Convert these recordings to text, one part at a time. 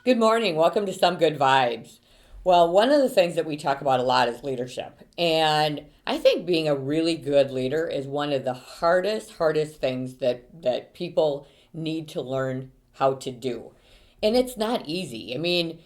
Good morning. Welcome to Some Good Vibes. Well, one of the things that we talk about a lot is leadership. And I think being a really good leader is one of the hardest things that people need to learn how to do. And it's not easy. I mean,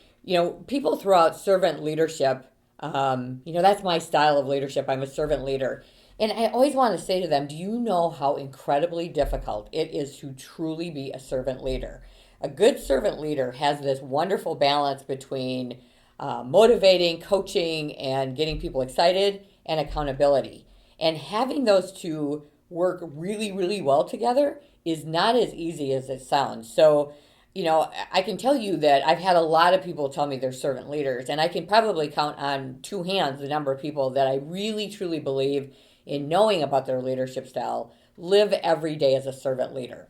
people throw out servant leadership. That's my style of leadership. I'm a servant leader. And I always want to say to them, do you know how incredibly difficult it is to truly be a servant leader? A good servant leader has this wonderful balance between motivating, coaching, and getting people excited and accountability. And having those two work really well together is not as easy as it sounds. So, I can tell you that I've had a lot of people tell me they're servant leaders, and I can probably count on two hands the number of people that I really truly believe in knowing about their leadership style live every day as a servant leader,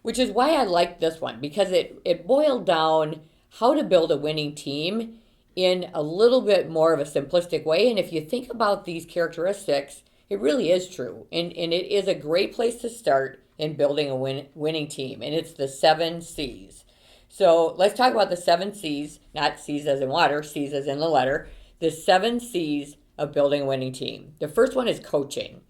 which is why I like this one, because it boiled down how to build a winning team in a little bit more of a simplistic way. And if you think about these characteristics, it really is true. And it is a great place to start in building a winning team. And it's the 7 C's. So let's talk about the 7 C's, not C's as in water, C's as in the letter, the 7 C's of building a winning team. The first one is coaching.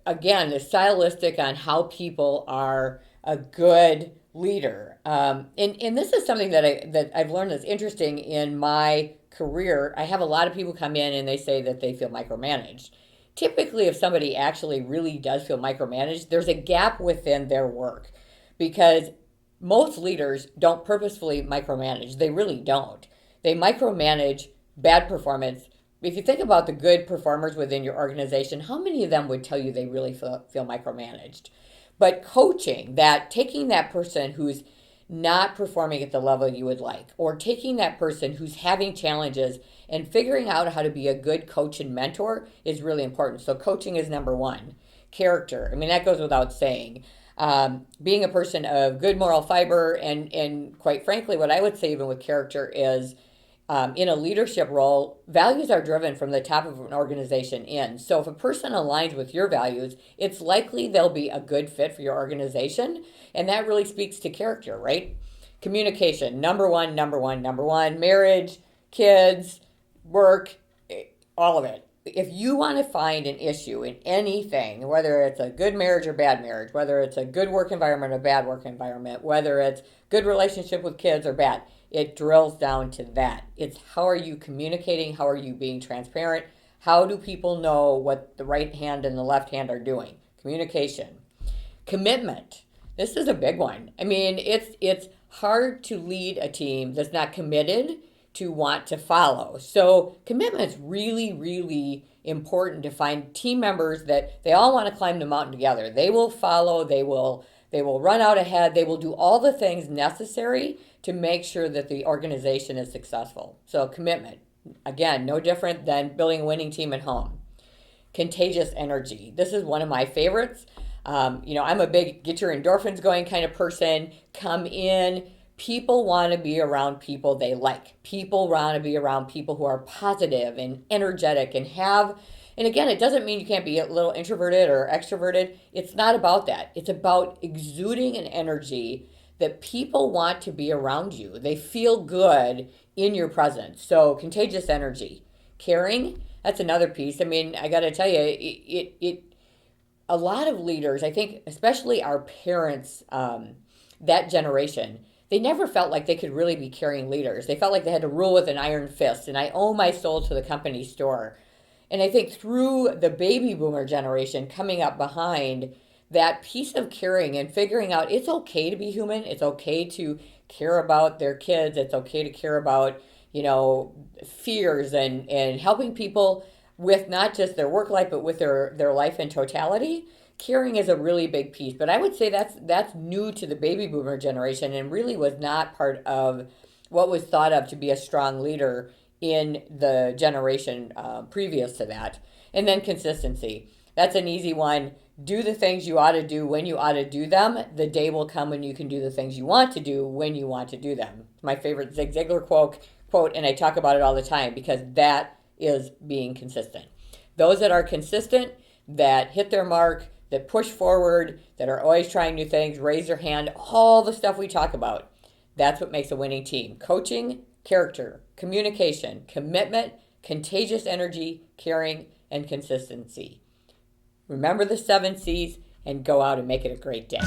Again, the stylistic on how people are a good leader. And this is something that I've learned that's interesting in my career. I have a lot of people come in and they say that they feel micromanaged. Typically, if somebody actually really does feel micromanaged, there's a gap within their work because most leaders don't purposefully micromanage. They really don't. They micromanage bad performance. If you think about the good performers within your organization, how many of them would tell you they really feel micromanaged? But coaching, that taking that person who's not performing at the level you would like, or taking that person who's having challenges and figuring out how to be a good coach and mentor is really important. So coaching is number one. Character, I mean, that goes without saying. Being a person of good moral fiber, and quite frankly, what I would say even with character is in a leadership role, values are driven from the top of an organization in. So if a person aligns with your values, it's likely they'll be a good fit for your organization. And that really speaks to character, right? Communication, number one. Marriage, kids, work, all of it. If you want to find an issue in anything, whether it's a good marriage or bad marriage, whether it's a good work environment or bad work environment, whether it's good relationship with kids or bad, it drills down to that. It's how are you communicating? How are you being transparent? How do people know what the right hand and the left hand are doing? Communication. Commitment. This is a big one. I mean, it's hard to lead a team that's not committed to want to follow. So commitment is really important to find team members that they all want to climb the mountain together. They will follow, they will run out ahead, they will do all the things necessary to make sure that the organization is successful. So commitment, again, no different than building a winning team at home. Contagious energy. This is one of my favorites. I'm a big get your endorphins going kind of person. Come in. People want to be around people they like. People want to be around people who are positive and energetic and again, it doesn't mean you can't be a little introverted or extroverted. It's not about that. It's about exuding an energy that people want to be around you. They feel good in your presence. So contagious energy. Caring, that's another piece. I mean, I got to tell you, a lot of leaders, I think, especially our parents, that generation, they never felt like they could really be caring leaders. They felt like they had to rule with an iron fist, and I owe my soul to the company store. And I think through the baby boomer generation coming up behind, that piece of caring and figuring out it's okay to be human, it's okay to care about their kids, it's okay to care about, fears and helping people with not just their work life, but with their life in totality. Caring is a really big piece, but I would say that's new to the baby boomer generation and really was not part of what was thought of to be a strong leader in the generation previous to that. And then consistency. That's an easy one. Do the things you ought to do when you ought to do them. The day will come when you can do the things you want to do when you want to do them. My favorite Zig Ziglar quote, and I talk about it all the time because that is being consistent. Those that are consistent, that hit their mark, that push forward, that are always trying new things, raise their hand, all the stuff we talk about. That's what makes a winning team. Coaching, character, communication, commitment, contagious energy, caring, and consistency. Remember the 7 C's and go out and make it a great day.